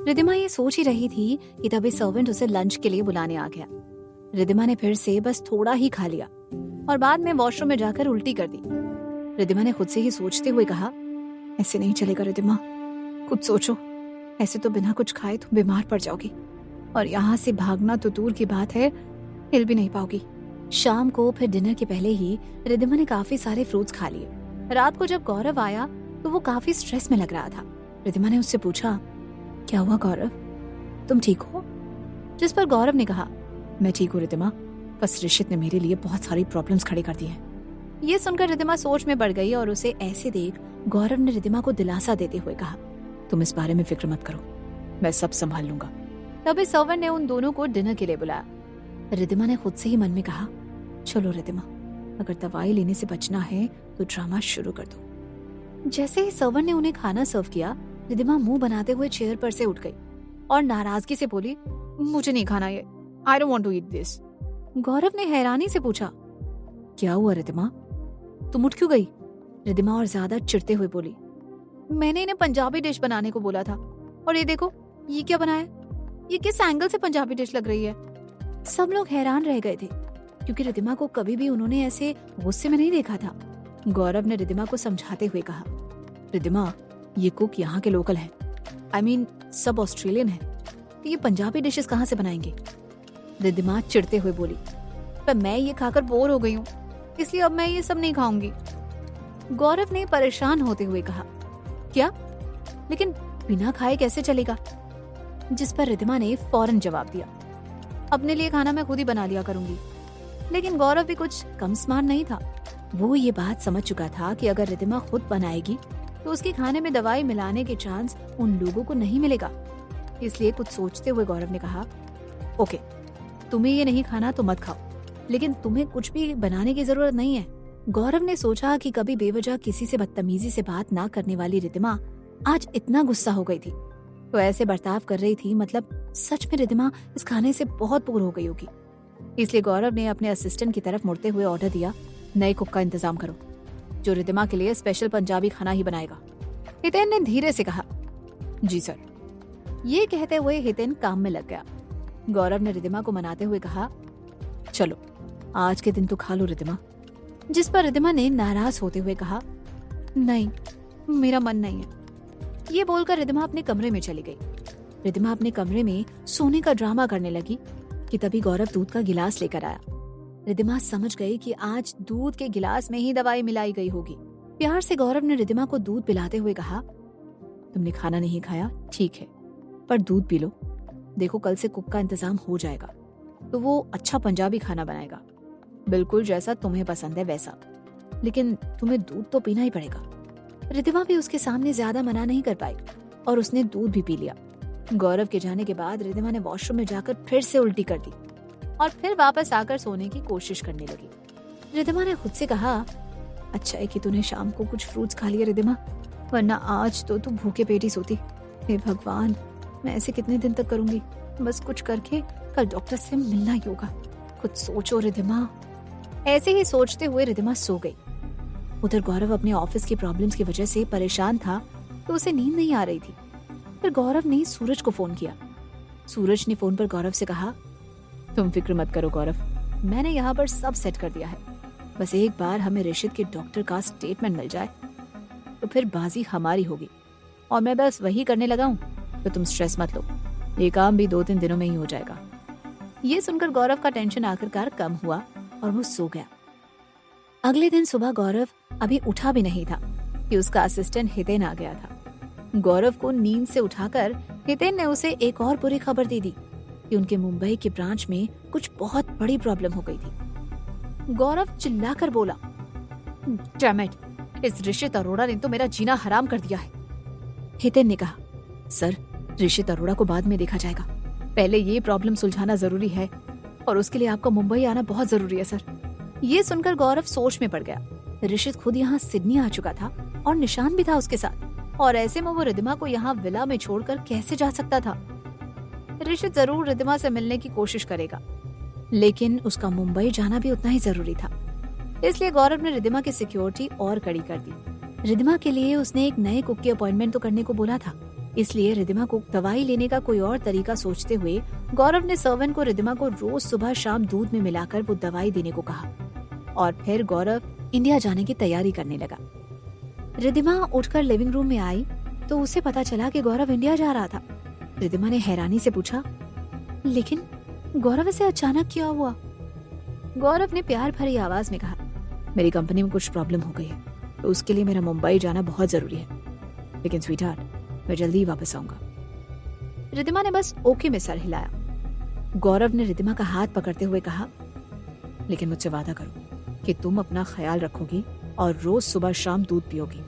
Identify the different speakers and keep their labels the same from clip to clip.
Speaker 1: रिद्धिमा ये सोच ही रही थी कि तभी सर्वेंट उसे लंच के लिए बुलाने आ गया। रिद्धिमा ने फिर से बस थोड़ा ही खा लिया और बाद में वॉशरूम में जाकर उल्टी कर दी। रिद्धिमा ने खुद से ही सोचते हुए कहा, ऐसे नहीं चलेगा रिद्धिमा, कुछ सोचो, ऐसे तो बिना कुछ खाए तुम बीमार पड़ जाओगी और यहाँ से भागना तो दूर की बात है, हिल भी नहीं पाओगी। शाम को फिर डिनर के पहले ही रिद्धिमा ने काफी सारे फ्रूट्स खा लिए। रात को जब गौरव आया तो वो काफी स्ट्रेस में लग रहा था। रिद्धिमा ने उससे पूछा, क्या हुआ गौरव, तुम ठीक हो? जिस पर गौरव ने कहा, मैं ठीक हूँ रिद्धिमा, बस ऋषित ने मेरे लिए बहुत सारी प्रॉब्लम्स खड़ी कर दी हैं। ये सुनकर रिद्धिमा सोच में पड़ गई और उसे ऐसे देख गौरव ने रिद्धिमा को दिलासा देते हुए कहा, तुम इस बारे में फिक्र मत करो, मैं सब संभाल लूंगा। तभी सर्वेंट ने उन दोनों को डिनर के लिए बुलाया। रिद्धिमा ने खुद से ही मन में कहा, चलो रिद्धिमा, अगर दवाई लेने से बचना है तो ड्रामा शुरू कर दो। जैसे ही सर्वेंट ने उन्हें खाना सर्व किया, रिद्धिमा मुंह बनाते हुए चेयर पर से उठ गई और नाराजगी से बोली, मुझे नहीं खाना ये, I don't want to eat this. Gaurav ने हैरानी से पूछा, क्या हुआ रिद्धिमा, तुम उठ क्यों गई? रिद्धिमा और ज्यादा चिढ़ते हुए बोली, मैंने इन्हें पंजाबी डिश बनाने को बोला था और ये देखो ये क्या बनाया, ये किस एंगल से पंजाबी डिश लग रही है। सब लोग हैरान रह गए थे क्योंकि रिद्धिमा को कभी भी उन्होंने ऐसे गुस्से में नहीं देखा था। गौरव ने रिद्धिमा को समझाते हुए कहा, रिद्धिमा, ये कुक यहाँ के लोकल हैं, आई मीन सब ऑस्ट्रेलियन हैं, तो ये पंजाबी डिशेस कहाँ से बनाएंगे? रिद्धिमा चिढ़ते हुए बोली, पर मैं ये खाकर बोर हो गई हूँ, इसलिए अब मैं ये सब नहीं खाऊंगी। गौरव ने परेशान होते हुए कहा, क्या, लेकिन बिना खाए कैसे चलेगा? जिस पर रिद्धिमा ने फौरन जवाब दिया, अपने लिए खाना मैं खुद ही बना लिया करूंगी। लेकिन गौरव भी कुछ कम स्मार्ट नहीं था। वो ये बात समझ चुका था कि अगर रिद्धिमा खुद बनाएगी तो उसके खाने में दवाई मिलाने के चांस उन लोगों को नहीं मिलेगा। इसलिए कुछ सोचते हुए गौरव ने कहा, ओके, तुम्हें ये नहीं खाना तो मत खाओ, लेकिन तुम्हें कुछ भी बनाने की जरूरत नहीं है। गौरव ने सोचा कि कभी बेवजह किसी से बदतमीजी से बात ना करने वाली रिद्धिमा आज इतना गुस्सा हो गई थी तो ऐसे बर्ताव कर रही थी, मतलब सच में रिद्धिमा इस खाने से बहुत बोर हो गई होगी। इसलिए गौरव ने अपने असिस्टेंट की तरफ मुड़ते हुए ऑर्डर दिया, नए कुक का इंतजाम करो जो रिद्धिमा के लिए स्पेशल पंजाबी खाना ही बनाएगा। हितेन ने धीरे से कहा, जी सर। ये कहते हुए हितेन काम में लग गया। गौरव ने रिद्धिमा को मनाते हुए कहा, चलो आज के दिन तो खा लो रिद्धिमा। जिस पर रिद्धिमा ने नाराज होते हुए कहा, नहीं, मेरा मन नहीं है। ये बोलकर रिद्धिमा अपने कमरे में चली गई। रिद्धिमा अपने कमरे में सोने का ड्रामा करने लगी कि तभी गौरव दूध का गिलास लेकर आया। रिद्धिमा समझ गई कि आज दूध के गिलास में ही दवाई मिलाई गई होगी। प्यार से गौरव ने रिद्धिमा को दूध पिलाते हुए कहा, तुमने खाना नहीं खाया, ठीक है, पर दूध पी लो। देखो कल से कुक का इंतजाम हो जाएगा तो वो अच्छा पंजाबी खाना बनाएगा, बिल्कुल जैसा तुम्हें पसंद है वैसा, लेकिन तुम्हें दूध तो पीना ही पड़ेगा। रिद्धिमा भी उसके सामने ज्यादा मना नहीं कर पाई और उसने दूध भी पी लिया। गौरव के जाने के बाद रिद्धिमा ने वॉशरूम में जाकर फिर से उल्टी कर दी और फिर वापस आकर सोने की कोशिश करने लगी। रिद्धिमा ने खुद से कहा, अच्छा है कि तूने शाम को कुछ फ्रूट्स खा लिए रिद्धिमा, वरना आज तो तू भूखे पेट ही सोती। हे भगवान, मैं ऐसे कितने दिन तक करूंगी? बस कुछ करके कल डॉक्टर से मिलना ही होगा। कुछ सोचो रिद्धिमा। ऐसे ही सोचते हुए रिद्धिमा सो गई। उधर गौरव अपने ऑफिस की प्रॉब्लम्स की वजह से परेशान था तो उसे नींद नहीं आ रही थी। फिर गौरव ने सूरज को फोन किया। सूरज ने फोन पर गौरव से कहा, तुम फिक्र मत करो गौरव, मैंने यहाँ पर सब सेट कर दिया है। बस एक बार हमें ऋषित के डॉक्टर का स्टेटमेंट मिल जाए तो फिर बाजी हमारी होगी और मैं बस वही करने लगा हूँ, तो तुम स्ट्रेस मत लो, ये काम भी 2-3 दिनों में ही हो जाएगा। ये सुनकर गौरव का टेंशन आखिरकार कम हुआ और वो सो गया। अगले दिन सुबह गौरव अभी उठा भी नहीं था कि उसका असिस्टेंट हितेन आ गया था। गौरव को नींद से उठाकर हितेन ने उसे एक और बुरी खबर दे दी कि उनके मुंबई के ब्रांच में कुछ बहुत बड़ी प्रॉब्लम हो गई थी। गौरव चिल्लाकर बोला, डैम इट, इस ऋषित अरोड़ा ने तो मेरा जीना हराम कर दिया है। हितेन ने कहा, सर, ऋषित अरोड़ा को बाद में देखा जाएगा, पहले ये प्रॉब्लम सुलझाना जरूरी है और उसके लिए आपका मुंबई आना बहुत जरूरी है सर। ये सुनकर गौरव सोच में पड़ गया। ऋषित खुद यहाँ सिडनी आ चुका था और निशान भी था उसके साथ, और ऐसे में वो रिद्धिमा को यहाँ विला में छोड़कर कैसे जा सकता था। ऋषित जरूर रिद्धिमा से मिलने की कोशिश करेगा, लेकिन उसका मुंबई जाना भी उतना ही जरूरी था। इसलिए गौरव ने रिद्धिमा की सिक्योरिटी और कड़ी कर दी। रिद्धिमा के लिए उसने एक नए कुक की अपॉइंटमेंट तो करने को बोला था, इसलिए रिद्धिमा को दवाई लेने का कोई और तरीका सोचते हुए गौरव ने सर्वेंट को रिद्धिमा को रोज सुबह शाम दूध में मिलाकर वो दवाई देने को कहा और फिर गौरव इंडिया जाने की तैयारी करने लगा। रिद्धिमा उठकर लिविंग रूम में आई तो उसे पता चला कि गौरव इंडिया जा रहा था। रिद्धिमा ने हैरानी से पूछा, लेकिन गौरव इसे अचानक क्या हुआ? गौरव ने प्यार भरी आवाज में कहा, मेरी कंपनी में कुछ प्रॉब्लम हो गई है तो उसके लिए मेरा मुंबई जाना बहुत जरूरी है, लेकिन स्वीटहार्ट मैं जल्दी ही वापस आऊंगा। रिद्धिमा ने बस ओके में सर हिलाया। गौरव ने रिद्धिमा का हाथ पकड़ते हुए कहा, लेकिन मुझसे वादा करो कि तुम अपना ख्याल रखोगी और रोज सुबह शाम दूध पियोगी।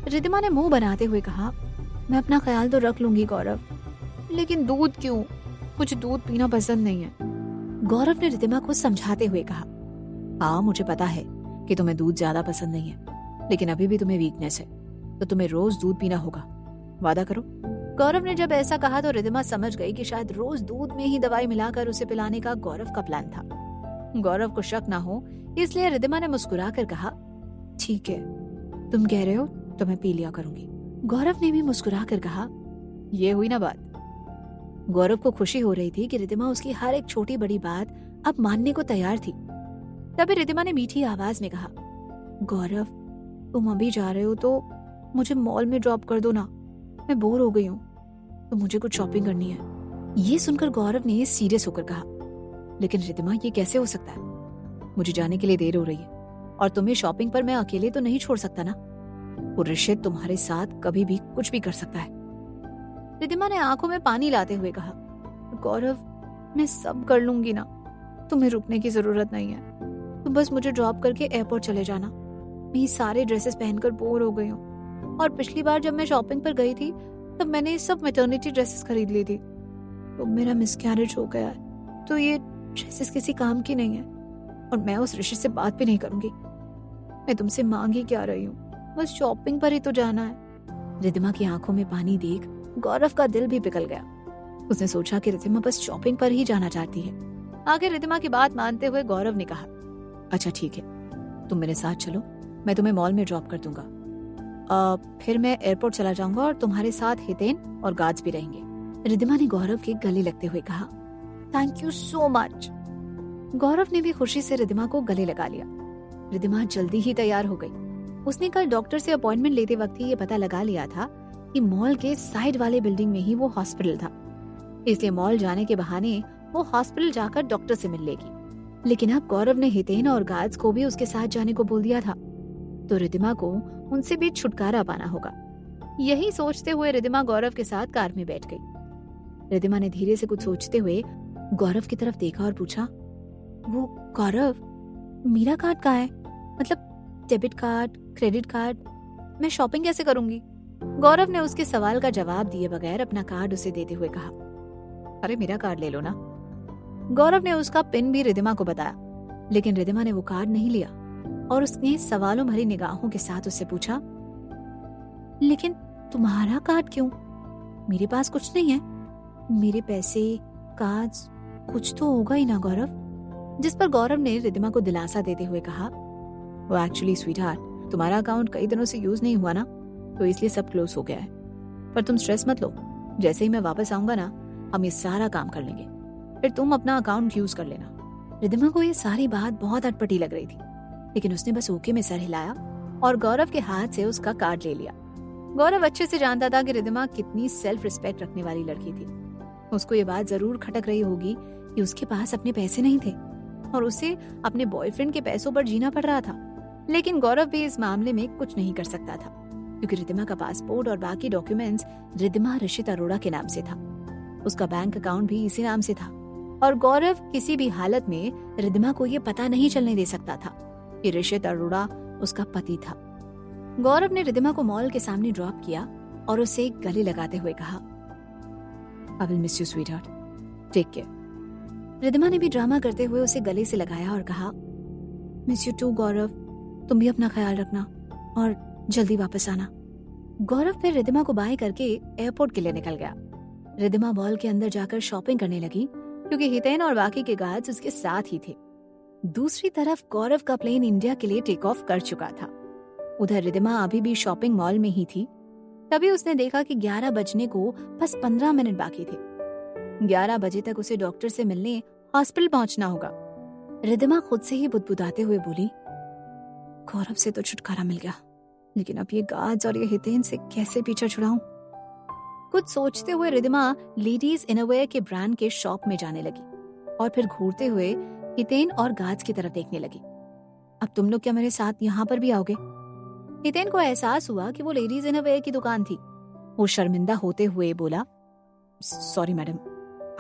Speaker 1: रिद्धिमा ने मुंह बनाते हुए कहा, मैं अपना ख्याल तो रख लूंगी गौरव, लेकिन दूध क्यों? मुझे दूध पीना पसंद नहीं है। गौरव ने रिद्धिमा को समझाते हुए कहा, हाँ मुझे पता है कि तुम्हें दूध ज्यादा पसंद नहीं है, लेकिन अभी भी तुम्हें वीकनेस है तो तुम्हें रोज दूध पीना होगा, वादा करो। गौरव ने जब ऐसा कहा तो रिद्धिमा समझ गई कि शायद रोज दूध में ही दवाई मिलाकर उसे पिलाने का गौरव का प्लान था। गौरव को शक ना हो इसलिए रिद्धिमा ने मुस्कुरा कर कहा, ठीक है तुम कह रहे हो तो मैं पी लिया करूंगी। गौरव ने भी मुस्कुरा कर कहा, ये हुई ना बात। गौरव को खुशी हो रही थी कि रिद्धिमा उसकी हर एक छोटी बड़ी बात अब मानने को तैयार थी। तभी रिद्धिमा ने मीठी आवाज में कहा, गौरव तुम अभी जा रहे हो तो मुझे मॉल में ड्रॉप कर दो ना, मैं बोर हो गई हूँ तो मुझे कुछ शॉपिंग करनी है। ये सुनकर गौरव ने सीरियस होकर कहा, लेकिन रिद्धिमा ये कैसे हो सकता है? मुझे जाने के लिए देर हो रही है और तुम्हें शॉपिंग पर मैं अकेले तो नहीं छोड़ सकता ना। वो ऋषित तुम्हारे साथ कभी भी कुछ भी कर सकता है। रिद्धिमा ने आंखों में पानी लाते हुए कहा, गौरव मैं सब कर लूंगी ना, तुम्हें रुकने की जरूरत नहीं है, तुम बस मुझे ड्रॉप करके एयरपोर्ट चले जाना। मैं ये सारे ड्रेसेस पहनकर बोर हो गई हूँ और पिछली बार जब मैं शॉपिंग पर गई थी तब मैंने सब मैटरनिटी ड्रेसेस खरीद ली थी, तो मेरा मिसकैरेज हो गया है तो ये ड्रेसेस किसी काम की नहीं है और मैं उस ऋषि से बात भी नहीं करूंगी। मैं तुमसे मांग ही क्या रही हूँ, बस शॉपिंग पर ही तो जाना है। रिद्धिमा की आंखों में पानी देख गौरव का दिल भी पिघल गया। उसने सोचा कि रिद्धिमा बस शॉपिंग पर ही जाना चाहती है। आगे रिद्धिमा की बात मानते हुए गौरव ने कहा, अच्छा ठीक है तुम मेरे साथ चलो, मैं तुम्हें मॉल में ड्रॉप कर दूंगा। फिर मैं एयरपोर्ट चला जाऊंगा और तुम्हारे साथ हितेन और गार्ड्स भी रहेंगे। रिद्धिमा ने गौरव के गले लगते हुए कहा, थैंक यू सो मच। गौरव ने भी खुशी से रिद्धिमा को गले लगा लिया। रिद्धिमा जल्दी ही तैयार हो गई। उसने कल डॉक्टर से अपॉइंटमेंट लेते वक्त ही ये पता लगा लिया था कि मॉल के साइड वाले बिल्डिंग में ही वो हॉस्पिटल था, इसलिए मॉल जाने के बहाने वो हॉस्पिटल जाकर डॉक्टर से मिल लेगी। लेकिन अब गौरव ने हितेन और गार्ड्स को भी उसके साथ जाने को बोल दिया था, तो रिद्धिमा को उनसे भी छुटकारा पाना होगा। यही सोचते हुए रिद्धिमा गौरव के साथ कार में बैठ गई। रिद्धिमा ने धीरे से कुछ सोचते हुए गौरव की तरफ देखा और पूछा, वो गौरव मेरा कार्ड कहाँ है? मतलब डेबिट कार्ड, क्रेडिट कार्ड, मैं शॉपिंग कैसे करूंगी? गौरव ने उसके सवाल का जवाब दिए बगैर अपना कार्ड उसे देते हुए कहा, अरे मेरा कार्ड ले लो ना। गौरव ने उसका पिन भी रिद्धिमा को बताया, लेकिन रिद्धिमा ने वो कार्ड नहीं लिया और उसने सवालों भरी निगाहों के साथ उससे पूछा, लेकिन तुम्हारा कार्ड क्यों? मेरे पास कुछ नहीं है, मेरे पैसे, कार्ड्स कुछ तो होगा ही ना गौरव। जिस पर गौरव ने रिद्धिमा को दिलासा देते हुए कहा, वो एक्चुअली स्वीटहार्ट तुम्हारा अकाउंट कई दिनों से यूज नहीं हुआ ना, तो इसलिए सब क्लोज हो गया है, पर तुम स्ट्रेस मत लो, जैसे ही मैं वापस आऊंगा ना हम ये सारा काम कर लेंगे, फिर तुम अपना अकाउंट यूज कर लेना। रिद्धिमा को ये सारी बात बहुत अटपटी लग रही थी, लेकिन उसने बस ओके में सर हिलाया और गौरव के हाथ से उसका कार्ड ले लिया। गौरव अच्छे से जानता था कि रिद्धिमा कितनी सेल्फ रिस्पेक्ट रखने वाली लड़की थी। उसको ये बात जरूर खटक रही होगी कि उसके पास अपने पैसे नहीं थे और उसे अपने बॉयफ्रेंड के पैसों पर जीना पड़ रहा था, लेकिन गौरव भी इस मामले में कुछ नहीं कर सकता था क्योंकि रिद्धिमा का पासपोर्ट और बाकी डॉक्यूमेंट्स रिद्धिमा ऋषित अरोड़ा के नाम से था। उसका बैंक अकाउंट भी इसी नाम से था और गौरव किसी भी हालत में रिद्धिमा को ये पता नहीं चलने दे सकता था कि ऋषित अरोड़ा उसका पति था। गौरव ने रिद्धिमा को मॉल के सामने ड्रॉप किया और उसे गले लगाते हुए कहा, I will miss you sweetheart, take care. Riddhima ने भी ड्रामा करते हुए उसे गले से लगाया और कहा, मिस यू टू गौरव, तुम भी अपना ख्याल रखना और जल्दी वापस आना। गौरव फिर रिद्धिमा को बाय करके एयरपोर्ट के लिए निकल गया। रिद्धिमा मॉल के अंदर जाकर शॉपिंग करने लगी क्योंकि हितेन और बाकी के गार्ड्स उसके साथ ही थे। दूसरी तरफ गौरव का प्लेन इंडिया के लिए टेक ऑफ कर चुका था। उधर रिद्धिमा अभी भी शॉपिंग मॉल में ही थी। तभी उसने देखा कि 11 बजने को बस 15 मिनट बाकी थे। 11 बजे तक उसे डॉक्टर से मिलने हॉस्पिटल पहुंचना होगा। रिद्धिमा खुद से ही बुदबुदाते हुए बोली, गौरव से तो छुटकारा मिल गया, लेकिन अब ये गार्ड्स और ये हितेन से कैसे पीछा छुड़ाऊं? कुछ सोचते हुए रिद्धिमा लेडीज इनरवेयर के ब्रांड के शॉप में जाने लगी और फिर घूरते हुए हितेन और गार्ड्स की तरफ देखने लगी। अब तुम लोग क्या मेरे साथ यहाँ पर भी आओगे? हितेन को एहसास हुआ कि वो लेडीज इनरवेयर की दुकान थी। वो शर्मिंदा होते हुए बोला, सॉरी मैडम,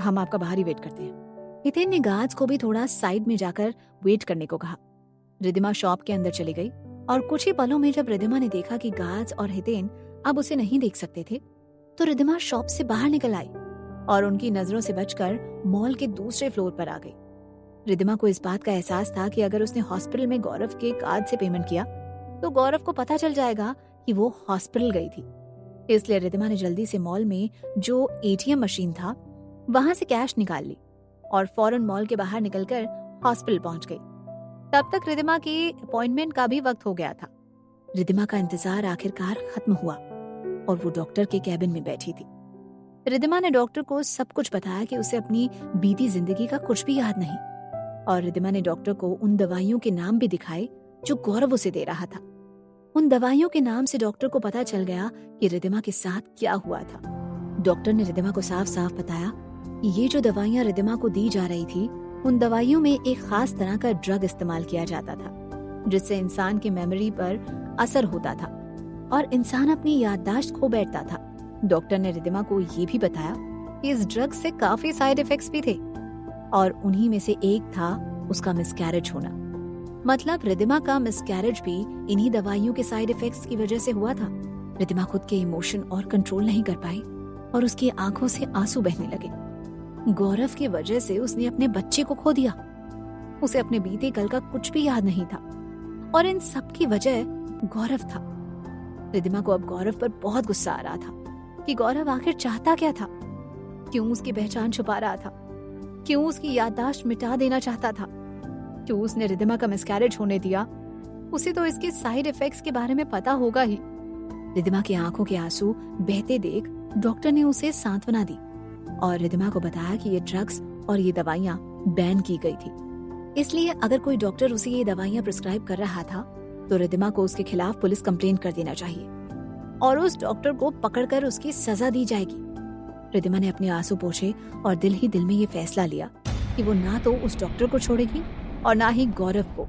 Speaker 1: हम आपका बाहर ही वेट करते हैं। हितेन ने गार्ड्स को भी थोड़ा साइड में जाकर वेट करने को कहा। रिद्धिमा शॉप के अंदर चली गई और कुछ ही पलों में जब रिद्धिमा ने देखा कि गार्ड्स और हितेन अब उसे नहीं देख सकते थे, तो रिद्धिमा शॉप से बाहर निकल आई और उनकी नजरों से बचकर मॉल के दूसरे फ्लोर पर आ गई। रिद्धिमा को इस बात का एहसास था कि अगर उसने हॉस्पिटल में गौरव के कार्ड से पेमेंट किया तो गौरव को पता चल जाएगा कि वो हॉस्पिटल गई थी। इसलिए रिद्धिमा ने जल्दी से मॉल में जो एटीएम मशीन था वहां से कैश निकाल ली और फौरन मॉल के बाहर निकलकर हॉस्पिटल पहुंच गई। तब तक रिद्धिमा के अपॉइंटमेंट का भी वक्त हो गया था। रिद्धिमा का इंतजार आखिरकार खत्म हुआ और वो डॉक्टर के कैबिन में बैठी थी। रिद्धिमा ने डॉक्टर को सब कुछ बताया कि उसे अपनी बीती जिंदगी का कुछ भी याद नहीं, और रिद्धिमा ने डॉक्टर को उन दवाइयों के नाम भी दिखाए जो गौरव उसे दे रहा था। उन दवाइयों के नाम से डॉक्टर को पता चल गया कि रिद्धिमा के साथ क्या हुआ था। डॉक्टर ने रिद्धिमा को साफ साफ बताया कि ये जो दवाइयां रिद्धिमा को दी जा रही थी, उन दवाइयों में एक खास तरह का ड्रग इस्तेमाल किया जाता था जिससे इंसान की मेमोरी पर असर होता था और इंसान अपनी याददाश्त खो बैठता था। डॉक्टर ने रिद्धिमा को ये भी बताया कि इस ड्रग से काफी साइड इफेक्ट्स भी थे और उन्हीं में से एक था उसका मिसकैरेज होना। मतलब रिद्धिमा का मिसकैरेज भी इन्हीं दवाइयों के साइड इफेक्ट्स की वजह से हुआ था। रिद्धिमा खुद के इमोशन और कंट्रोल नहीं कर पाई और उसकी आंखों से आंसू बहने लगे। गौरव की वजह से उसने अपने बच्चे को खो दिया। उसे अपने बीते कल का कुछ भी याद नहीं था और इन सब की वजह गौरव था। रिद्धिमा को अब गौरव पर बहुत गुस्सा आ रहा था कि गौरव आखिर चाहता क्या था, क्यों उसकी पहचान छुपा रहा था, क्यों उसकी याददाश्त मिटा देना चाहता था, क्यों उसने रिद्धिमा का मिसकैरेज होने दिया। उसे तो इसके साइड इफेक्ट्स के बारे में पता होगा ही। रिद्धिमा की आंखों के आंसू बहते देख डॉक्टर ने उसे सांत्वना दी और रिद्धिमा को बताया कि ये ड्रग्स और ये दवाइयां बैन की गई थी, इसलिए अगर कोई डॉक्टर उसे ये दवाइयां प्रिस्क्राइब कर रहा था तो रिद्धिमा को उसके खिलाफ पुलिस कंप्लेंट कर देना चाहिए और उस डॉक्टर को पकड़कर उसकी सजा दी जाएगी। रिद्धिमा ने अपने आंसू पोंछे और दिल ही दिल में ये फैसला लिया कि वो ना तो उस डॉक्टर को छोड़ेगी और ना ही गौरव को,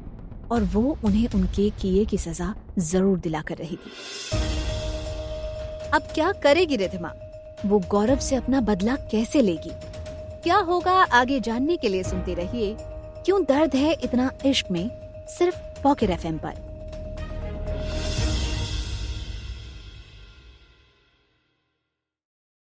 Speaker 1: और वो उन्हें उनके किए की सजा जरूर दिलाकर रहेगी। अब क्या करेगी रिद्धिमा? वो गौरव से अपना बदला कैसे लेगी? क्या होगा आगे जानने के लिए सुनते रहिए क्यों दर्द है इतना इश्क में, सिर्फ पॉकेट FM पर।